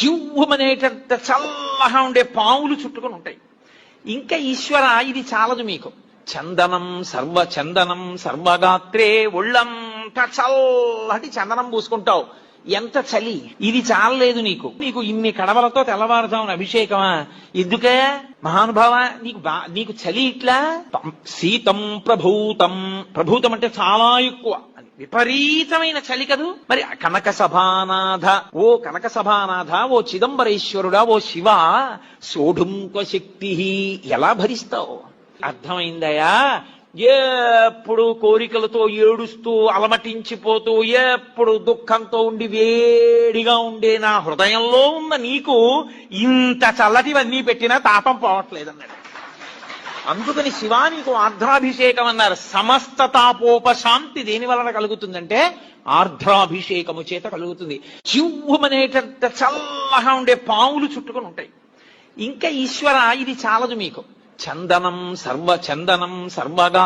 చివ్వమనేటంత చల్లగా ఉండే పావులు చుట్టుకొని ఉంటాయి. ఇంకా ఈశ్వర ఇది చాలదు మీకు, చందనం సర్వగాత్రే, ఒళ్ళంతా చల్లటి చందనం పూసుకుంటావు, ఎంత చలి, ఇది చాలలేదు నీకు ఇన్ని కడవలతో తెల్లవారుజామున అభిషేకమా ఎందుకే మహానుభావ, నీకు చలి ఇట్లా. శీతం ప్రభూతం అంటే చాలా ఎక్కువ, విపరీతమైన చలి కదూ. మరి కనక సభానాథ, ఓ చిదంబరేశ్వరుడా, ఓ శివ, సోఢుంక శక్తి, ఎలా భరిస్తావు? అర్థమైందయా? ఎప్పుడు కోరికలతో ఏడుస్తూ అలమటించిపోతూ ఎప్పుడు దుఃఖంతో ఉండి వేడిగా ఉండే నా హృదయంలో ఉన్న నీకు ఇంత చల్లటివన్నీ పెట్టినా తాపం పోవట్లేదన్నాడు. అందుకని శివా నీకు ఆర్ద్రాభిషేకం అన్నారు. సమస్త తాపోపశాంతి దేని వలన కలుగుతుందంటే ఆర్ద్రాభిషేకము చేత కలుగుతుంది. చివ్వమనేటంత చల్లగా ఉండే పావులు చుట్టుకొని ఉంటాయి. ఇంకా ఈశ్వర ఇది చాలదు మీకు, చందనం సర్వగా